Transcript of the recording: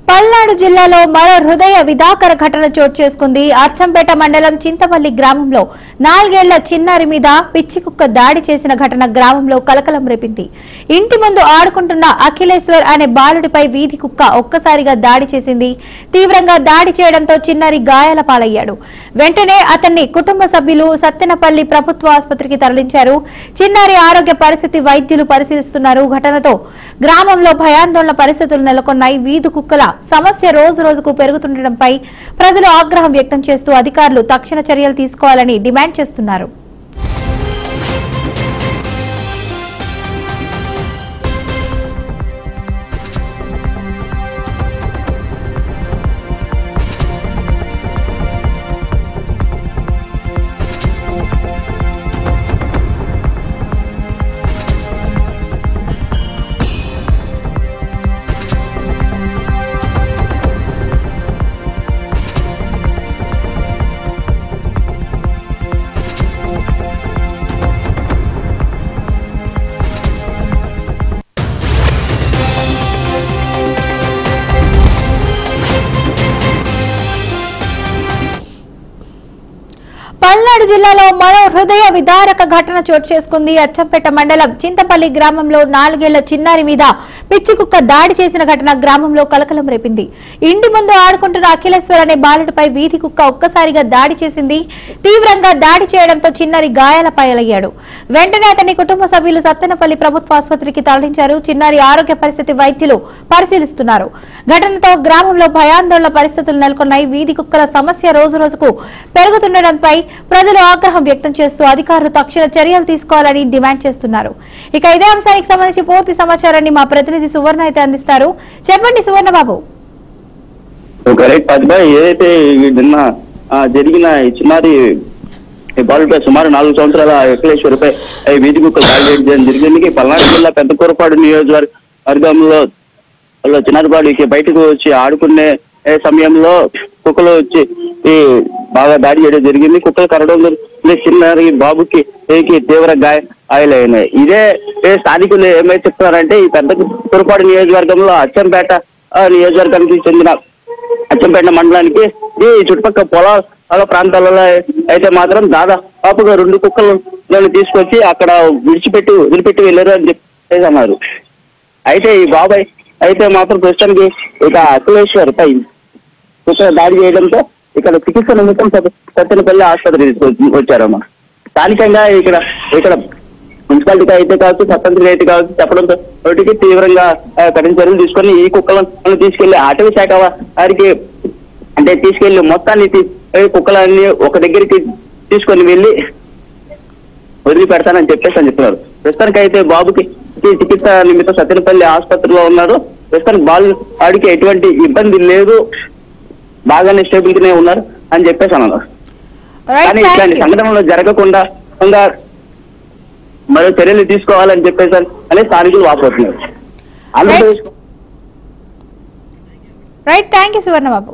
పల్నాడు జిల్లాలో మరో హృదయ విదాకర ఘటన చోటు చేసుకుంది. అచ్చంపేట మండలం చింతపల్లి గ్రామంలో 4 ఏళ్ల చిన్నారి మీద పిచ్చి కుక్క దాడి చేసిన ఘటన గ్రామంలో కలకలం రేపింది. ఇంటి ముందు ఆడుకుంటున్న అఖిలేశ్వర్ అనే బాలుడిపై వీధి కుక్క ఒక్కసారిగా దాడి చేసింది. తీవ్రంగా దాడి చేయడంతో చిన్నారి గాయాల పాలయ్యాడు. వెంటనే అతన్ని కుటుంబ సభ్యులు సత్తెనపల్లి ప్రభుత్వ ఆసుపత్రికి తరలించారు. చిన్నారి ఆరోగ్య పరిస్థితి వైద్యులు పరిశీలిస్తున్నారు. ఘటనతో గ్రామంలో భయాందోళన పరిస్థితులు నెలకొన్నాయి. వీధి కుక్కల సమస్య రోజు రోజుకు పెరుగుతుండటంపై ప్రజలు ఆగ్రహం వ్యక్తం చేస్తూ అధికారులు తక్షణ చర్యలు తీసుకోవాలని డిమాండ్ చేస్తున్నారు. పల్నాడు జిల్లాలో మరో హృదయ విదారక ఘటన చోటు చేసుకుంది. అచ్చంపేట మండలం చింతపల్లి గ్రామంలో 4 ఏళ్ల చిన్నారి మీద పిచ్చి కుక్క దాడి చేసిన ఘటన గ్రామంలో కలకలం రేపింది. ఇంటి ముందు ఆడుకుంటున్న అఖిలేశ్వర్ అనే బాలుడిపై వీధి కుక్క ఒక్కసారిగా దాడి చేసింది. తీవ్రంగా దాడి చేయడంతో చిన్నారి గాయాల పాలయ్యాడు. వెంటనే అతని కుటుంబ సభ్యులు సత్తెనపల్లి ప్రభుత్వ ఆసుపత్రికి తరలించారు. చిన్నారి ఆరోగ్య పరిస్థితి వైద్యులు పరిశీలిస్తున్నారు. ఘటనతో గ్రామంలో భయాందోళన పరిస్థితులు నెలకొన్నాయి. వీధి కుక్కల సమస్య రోజు రోజుకు పెరుగుతుండటంపై ప్రజలు ఆగ్రహం వ్యక్తం చేస్తూ అధికారులు తక్షణ చర్యలు తీసుకోవాలని డిమాండ్ చేస్తున్నారు. ఇక ఇదే అంశానికి సంబంధించి పూర్తి సమాచారాన్ని మా ప్రతినిధి సువర్ణ అయితే అందిస్తారు. చెప్పండి సువర్ణ బాబు. ఏదైతే నిన్న జరిగిన చిన్నారి బాలుపై సుమారు 4 సంవత్సరాల అఖిలేశ్వరిపై వీధి కుక్క దాడి చేయడం జరిగింది. పల్నాడు జిల్లా పెద్దకూరపాడు నియోజకవర్గంలో చిన్నారి బాలుకి బయటకు వచ్చి ఆడుకునే సమయంలో కుక్కలు వచ్చి బాగా దాడి చేయడం జరిగింది. కుక్కలు కరవడం చిన్నారి బాబుకి తీవ్ర గాయాలైనాయి. ఇదే స్థానికులు ఏమైతే చెప్తున్నారంటే ఈ పెద్ద కురపాడు నియోజకవర్గంలో అచ్చంపేట నియోజకవర్గానికి చెందిన అచ్చంపేట మండలానికి ఈ చుట్టుపక్కల పొలాల ప్రాంతాలలో అయితే మాత్రం దాదాపుగా 2 కుక్కలను తీసుకొచ్చి అక్కడ వదిలిపెట్టి వెళ్ళారు అని చెప్పేసి అన్నారు. అయితే ఈ బాబాయ్ అయితే మాత్రం ప్రస్తుతానికి ఇక అఖిలేశ్వర్ పై కుక్క దాడి చేయడంతో ఇక్కడ చికిత్స నిమిత్తం సత్తెనపల్లి ఆసుపత్రికి వచ్చారమ్మా. స్థానికంగా ఇక్కడ మున్సిపాలిటీ అయితే కావచ్చు, స్వతంత్ర అయితే కావచ్చు చెప్పడంతో వాటికి తీవ్రంగా కఠిన చర్యలు తీసుకొని ఈ కుక్కలను తీసుకెళ్లి అటవీ శాఖ వారికి అంటే తీసుకెళ్లి మొత్తాన్ని కుక్కలన్నీ ఒక దగ్గరికి తీసుకొని వెళ్ళి వదిలిపెడతానని చెప్పేసి అని చెప్తున్నారు. ప్రస్తుతానికి అయితే బాబుకి చికిత్స నిమిత్తం సత్తెనపల్లి ఆసుపత్రిలో ఉన్నారు. ప్రస్తుతానికి వాడికి ఎటువంటి ఇబ్బంది లేదు, బాగానే స్టేబుల్గానే ఉన్నారు అని చెప్పేసి అన్నారు. కానీ ఇట్లాంటి సంఘటనలు జరగకుండా మరో చర్యలు తీసుకోవాలని చెప్పేసి అనే స్థానికులు వాపోతున్నారు. Right, thank you Suvarna Babu.